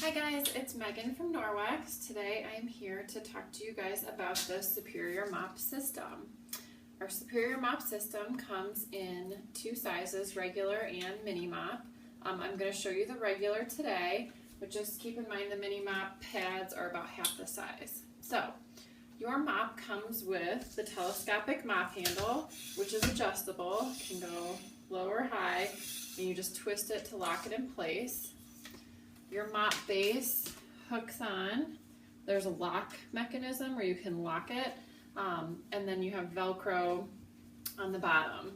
Hi guys, it's Megan from Norwex. Today I'm here to talk to you guys about the Superior Mop System. Our Superior Mop System comes in two sizes, regular and mini mop. I'm going to show you the regular today, but just keep in mind the mini mop pads are about half the size. So, your mop comes with the telescopic mop handle, which is adjustable, can go low or high, and you just twist it to lock it in place. Your mop base hooks on. There's a lock mechanism where you can lock it, and then you have Velcro on the bottom.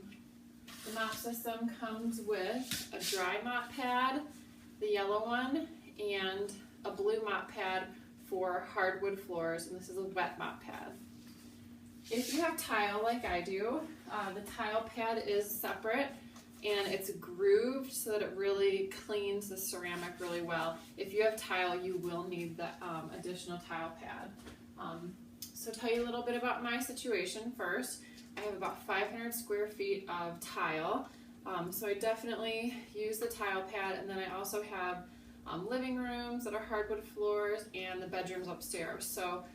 The mop system comes with a dry mop pad, the yellow one, and a blue mop pad for hardwood floors, and this is a wet mop pad. If you have tile like I do, the tile pad is separate and it's grooved so that it really cleans the ceramic really well. If you have tile, you will need the additional tile pad. So tell you a little bit about my situation first. I have about 500 square feet of tile, so I definitely use the tile pad, and then I also have living rooms that are hardwood floors and the bedrooms upstairs. So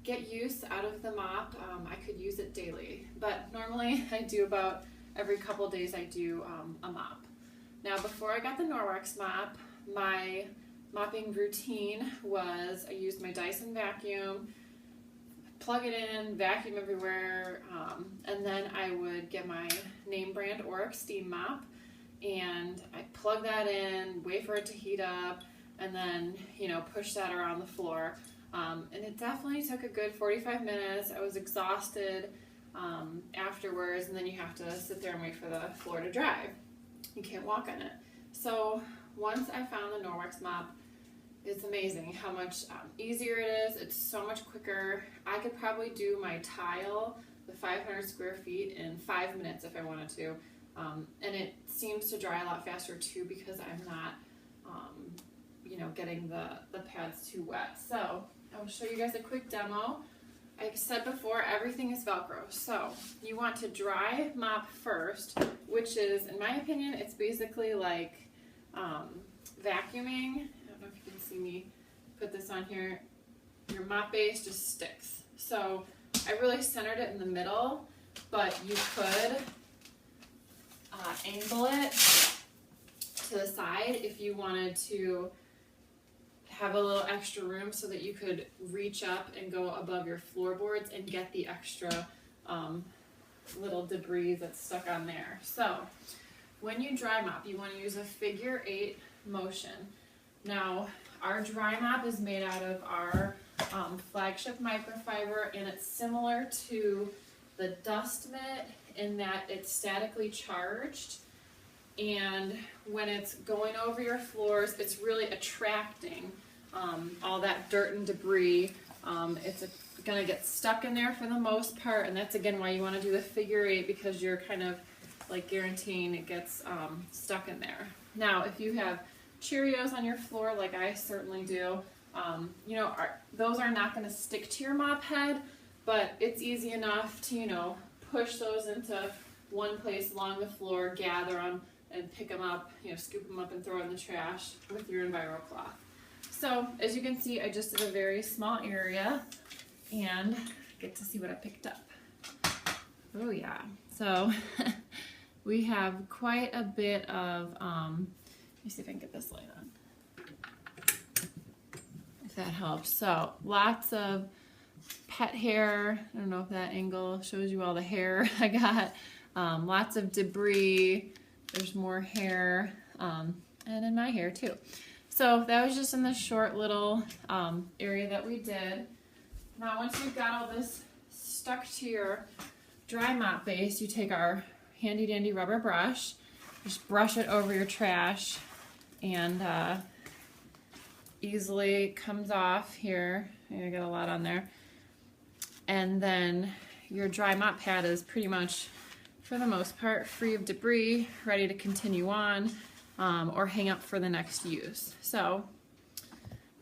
get use out of the mop. I could use it daily, but normally I do about every couple of days I do a mop. Now before I got the Norwex mop, my mopping routine was I used my Dyson vacuum, plug it in, vacuum everywhere, and then I would get my name brand Norwex steam mop and I plug that in, wait for it to heat up, and then push that around the floor. And it definitely took a good 45 minutes. I was exhausted afterwards, and then you have to sit there and wait for the floor to dry. You can't walk on it. So once I found the Norwex mop, it's amazing how much easier it is. It's so much quicker. I could probably do my tile, the 500 square feet, in 5 minutes if I wanted to. And it seems to dry a lot faster too because I'm not getting the pads too wet. So I will show you guys a quick demo. Like I said before, everything is Velcro. So you want to dry mop first, which is, in my opinion, it's basically like vacuuming. I don't know if you can see me put this on here. Your mop base just sticks. So I really centered it in the middle, but you could angle it to the side if you wanted to have a little extra room so that you could reach up and go above your floorboards and get the extra little debris that's stuck on there. So when you dry mop, you want to use a figure 8 motion. Now our dry mop is made out of our flagship microfiber, and it's similar to the dust mitt in that it's statically charged, and when it's going over your floors, it's really attracting all that dirt and debris. It's going to get stuck in there for the most part, and that's again why you want to do the figure 8, because you're kind of like guaranteeing it gets stuck in there. Now if you have Cheerios on your floor like I certainly do, those are not going to stick to your mop head, but it's easy enough to push those into one place along the floor, gather them, and pick them up, scoop them up and throw it in the trash with your Enviro cloth. So as you can see, I just did a very small area and get to see what I picked up. Oh yeah, so we have quite a bit of, let me see if I can get this light on, if that helps. So lots of pet hair. I don't know if that angle shows you all the hair I got. Lots of debris. There's more hair, and in my hair too. So that was just in the short little area that we did. Now once you've got all this stuck to your dry mop base, you take our handy dandy rubber brush, just brush it over your trash, and easily comes off here. I got a lot on there. And then your dry mop pad is pretty much, for the most part, free of debris, ready to continue on or hang up for the next use. So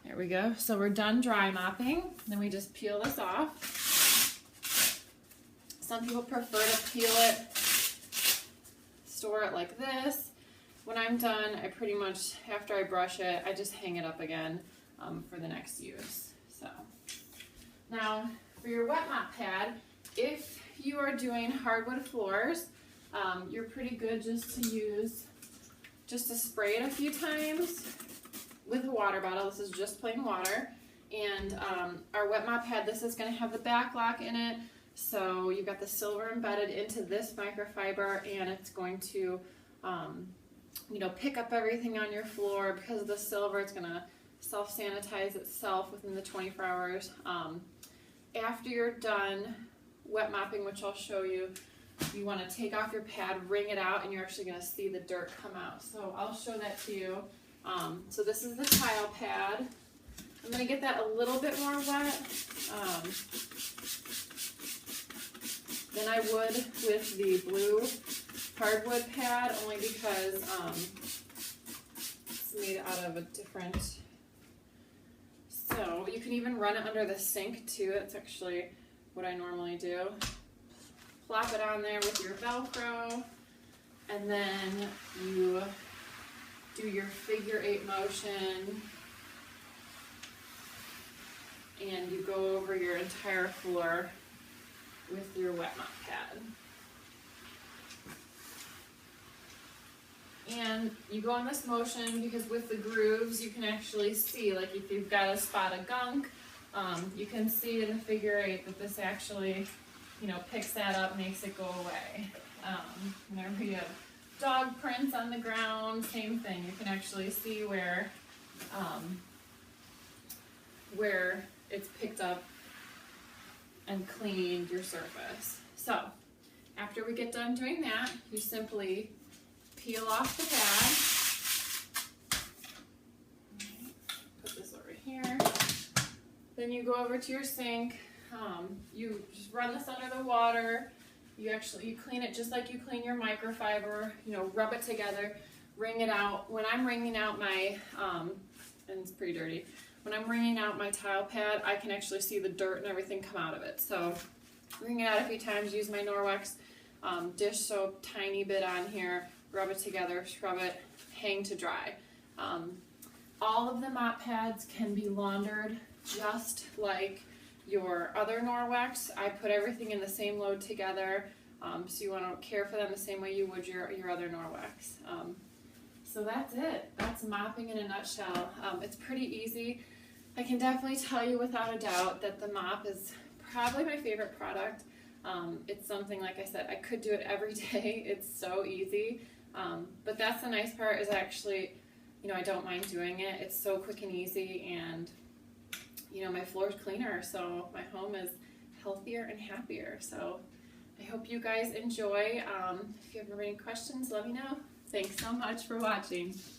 there we go. So we're done dry mopping. Then we just peel this off. Some people prefer to peel it, store it like this. When I'm done, I pretty much, after I brush it, I just hang it up again. for the next use. So now for your wet mop pad, if you are doing hardwood floors, you're pretty good just to spray it a few times with a water bottle. This is just plain water. And our wet mop pad, this is going to have the back lock in it. So you've got the silver embedded into this microfiber, and it's going to, pick up everything on your floor. Because of the silver, it's going to self-sanitize itself within the 24 hours. After you're done wet mopping, which I'll show you, you want to take off your pad, wring it out, and you're actually going to see the dirt come out. So I'll show that to you. So this is the tile pad. I'm going to get that a little bit more wet than I would with the blue hardwood pad, only because it's made out of a different. So you can even run it under the sink too. That's actually what I normally do. Plop it on there with your Velcro, and then you do your figure 8 motion, and you go over your entire floor with your wet mop pad. And you go on this motion because with the grooves you can actually see, like if you've got a spot of gunk, you can see in the figure 8 that this actually, picks that up, makes it go away. Whenever you have dog prints on the ground, same thing. You can actually see where it's picked up and cleaned your surface. So after we get done doing that, you simply peel off the pad. Put this over here. Then you go over to your sink. You just run this under the water. You clean it just like you clean your microfiber. Rub it together, wring it out. When I'm wringing out my, and it's pretty dirty. When I'm wringing out my tile pad, I can actually see the dirt and everything come out of it. So wring it out a few times. Use my Norwex dish soap, tiny bit on here. Rub it together, scrub it, hang to dry. All of the mop pads can be laundered just like your other Norwex. I put everything in the same load together, so you want to care for them the same way you would your other Norwex. So that's it. That's mopping in a nutshell. It's pretty easy. I can definitely tell you without a doubt that the mop is probably my favorite product. It's something, like I said, I could do it every day. It's so easy. But that's the nice part, is actually, I don't mind doing it. It's so quick and easy, and my floor's cleaner, so my home is healthier and happier. So I hope you guys enjoy. If you have any questions, let me know. Thanks so much for watching.